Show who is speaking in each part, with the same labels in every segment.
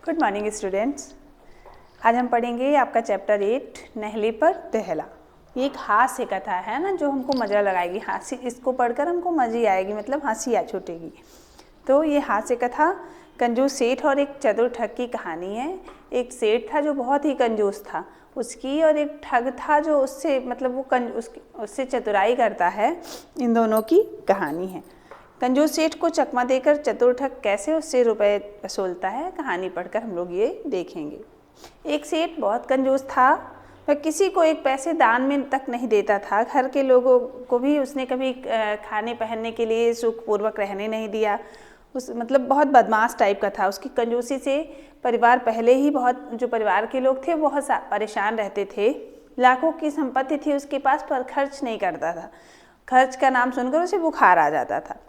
Speaker 1: Good morning students. आज हम पढ़ेंगे आपका चैप्टर 8 नहले पर दहला। ये एक हास्य कथा है ना, जो हमको मज़ा लगाएगी। हास्य इसको पढ़कर हमको मज़ी आएगी, मतलब हंसी आ छूटेगी। तो ये हास्य कथा कंजूस सेठ और एक चतुर ठग की कहानी है। एक सेठ था जो बहुत ही कंजूस था उसकी, और एक ठग था जो उससे मतलब वो उससे चतुराई करता है। इन दोनों की कहानी है। कंजूस सेठ को चकमा देकर चतुर ठग कैसे उससे रुपए वसूलता है, कहानी पढ़कर हम लोग ये देखेंगे। एक सेठ बहुत कंजूस था। वह किसी को एक पैसे दान में तक नहीं देता था। घर के लोगों को भी उसने कभी खाने पहनने के लिए सुखपूर्वक रहने नहीं दिया। मतलब बहुत बदमाश टाइप का था। उसकी कंजूसी से परिवार पहले ही जो परिवार के लोग थे बहुत परेशान रहते थे। लाखों की संपत्ति थी उसके पास, पर खर्च नहीं करता था। खर्च का नाम सुनकर उसे बुखार आ जाता था।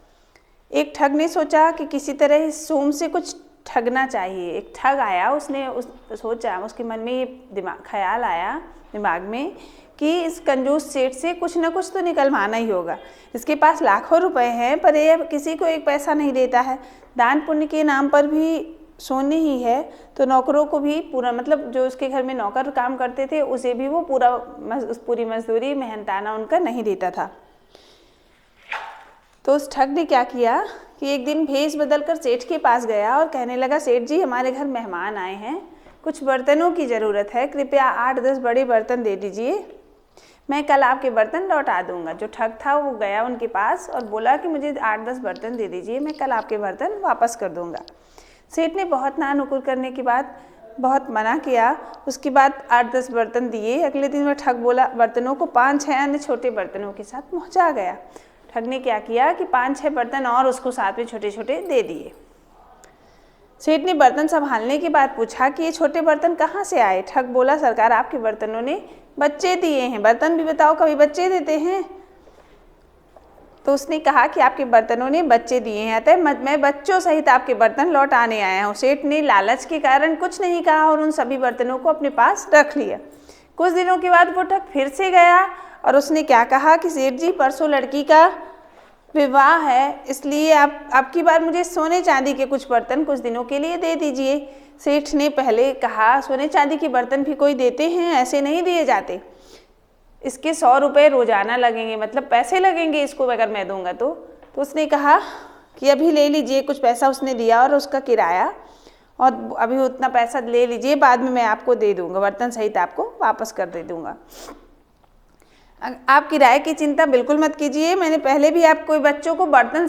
Speaker 1: एक ठग ने सोचा कि किसी तरह इस सोम से कुछ ठगना चाहिए। एक ठग आया, सोचा, उसके मन में ये ख्याल आया दिमाग में कि इस कंजूस सेठ से कुछ ना कुछ तो निकलवाना ही होगा। इसके पास लाखों रुपए हैं, पर ये किसी को एक पैसा नहीं देता है। दान पुण्य के नाम पर भी सोने ही है, तो नौकरों को भी पूरा, मतलब जो उसके घर में नौकर काम करते थे उसे भी वो पूरी मजदूरी मेहनताना उनका नहीं देता था। तो उस ठग ने क्या किया कि एक दिन भेष बदलकर सेठ के पास गया और कहने लगा, सेठ जी हमारे घर मेहमान आए हैं, कुछ बर्तनों की ज़रूरत है, कृपया 8-10 बड़े बर्तन दे दीजिए, मैं कल आपके बर्तन लौटा दूंगा। जो ठग था वो गया उनके पास और बोला कि मुझे 8-10 बर्तन दे दीजिए, मैं कल आपके बर्तन वापस कर दूंगा। सेठ ने बहुत नानुकुर करने के बाद बहुत मना किया। उसके बाद 8-10 बर्तन दिए। अगले दिन वह ठग बोला बर्तनों को 5-6 अन्य छोटे बर्तनों के साथ पहुँचा गया। ठग ने क्या किया कि 5-6 बर्तन और उसको साथ में छोटे छोटे दे दिए। सेठ ने बर्तन संभालने के बाद पूछा कि ये छोटे बर्तन कहाँ से आए। ठग बोला, सरकार आपके बर्तनों ने बच्चे दिए हैं। बर्तन भी बताओ, कभी बच्चे देते हैं? तो उसने कहा कि आपके बर्तनों ने बच्चे दिए हैं, अतः मैं बच्चों सहित आपके बर्तन लौटाने आया हूँ। सेठ ने लालच के कारण कुछ नहीं कहा और उन सभी बर्तनों को अपने पास रख लिया। कुछ दिनों के बाद वो ठग फिर से गया और उसने क्या कहा कि सेठ जी परसों लड़की का विवाह है, इसलिए आप की बार मुझे सोने चांदी के कुछ बर्तन कुछ दिनों के लिए दे दीजिए। सेठ ने पहले कहा, सोने चांदी के बर्तन भी कोई देते हैं? ऐसे नहीं दिए जाते, इसके 100 रुपये रोजाना लगेंगे, मतलब पैसे लगेंगे इसको अगर मैं दूंगा तो उसने कहा कि अभी ले लीजिए। कुछ पैसा उसने दिया और उसका किराया, और अभी उतना पैसा ले लीजिए, बाद में मैं आपको दे दूंगा, बर्तन सहित आपको वापस कर दे दूंगा। आप किराए की चिंता बिल्कुल मत कीजिए, मैंने पहले भी आपको बच्चों को बच्चों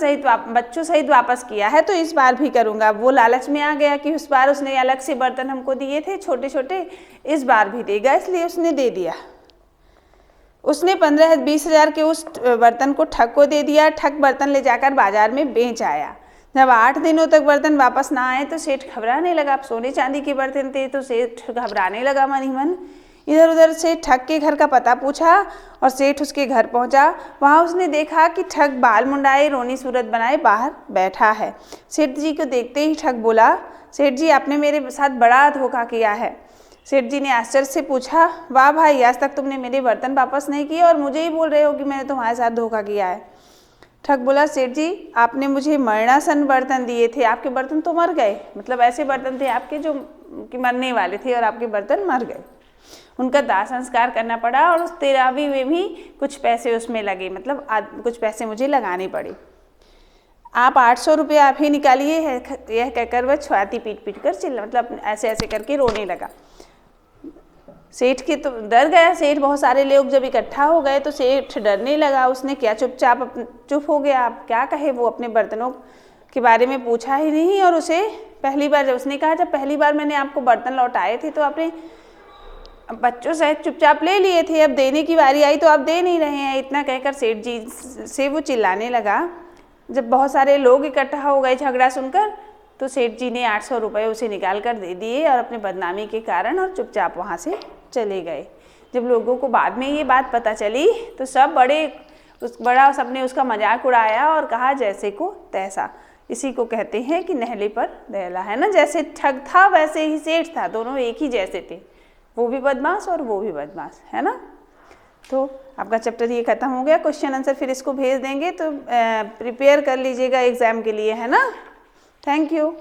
Speaker 1: सहित वापस किया है, तो इस बार भी करूँगा। वो लालच में आ गया कि उस बार उसने अलग से बर्तन हमको दिए थे छोटे छोटे, इस बार भी देगा, इसलिए उसने दे दिया। उसने 15-20 हज़ार के उस बर्तन को ठग को दे दिया। ठग बर्तन ले जाकर बाजार में बेच आया। जब 8 दिनों तक बर्तन वापस ना आए तो सेठ घबराने लगा। अब सोने चांदी के बर्तन थे तो सेठ घबराने लगा मन ही मन। इधर उधर से ठग के घर का पता पूछा और सेठ उसके घर पहुंचा। वहां उसने देखा कि ठग बाल मुंडाए रोनी सूरत बनाए बाहर बैठा है। सेठ जी को देखते ही ठग बोला, सेठ जी आपने मेरे साथ बड़ा धोखा किया है। सेठ जी ने आश्चर्य से पूछा, वाह भाई, आज तक तुमने मेरे बर्तन वापस नहीं किए और मुझे ही बोल रहे हो कि मैंने तुम्हारे साथ धोखा किया है। ठग बोला, सेठ जी आपने मुझे मरणासन बर्तन दिए थे, आपके बर्तन तो मर गए। मतलब ऐसे बर्तन थे आपके जो कि मरने वाले थे और आपके बर्तन मर गए। उनका दाह संस्कार करना पड़ा और उस 13वीं में भी कुछ पैसे उसमें लगे, मतलब कुछ पैसे मुझे लगाने पड़े। आप 800 रुपये आप ही निकालिए, यह कहकर वह छाती पीट कर चिल्ला, मतलब ऐसे ऐसे करके रोने लगा। सेठ के तो डर गया। सेठ बहुत सारे लोग जब इकट्ठा हो गए तो सेठ डरने लगा। उसने क्या चुप हो गया। आप क्या कहे, वो अपने बर्तनों के बारे में पूछा ही नहीं। और उसे पहली बार जब उसने कहा, जब पहली बार मैंने आपको बर्तन लौटाए थे तो आपने बच्चों से चुपचाप ले लिए थे, अब देने की बारी आई तो आप दे नहीं रहे हैं। इतना कहकर सेठ जी से वो चिल्लाने लगा। जब बहुत सारे लोग इकट्ठा हो गए झगड़ा सुनकर, तो सेठ जी ने 800 रुपये उसे निकाल कर दे दिए और अपने बदनामी के कारण और चुपचाप वहाँ से चले गए। जब लोगों को बाद में ये बात पता चली तो सबने उसका मजाक उड़ाया और कहा जैसे को तैसा। इसी को कहते हैं कि नहले पर दहला, है ना। जैसे ठग था वैसे ही सेठ था, दोनों एक ही जैसे थे, वो भी बदमाश और वो भी बदमाश, है ना। तो आपका चैप्टर ये खत्म हो गया। क्वेश्चन आंसर फिर इसको भेज देंगे, तो प्रिपेयर कर लीजिएगा एग्ज़ाम के लिए, है ना। Thank you.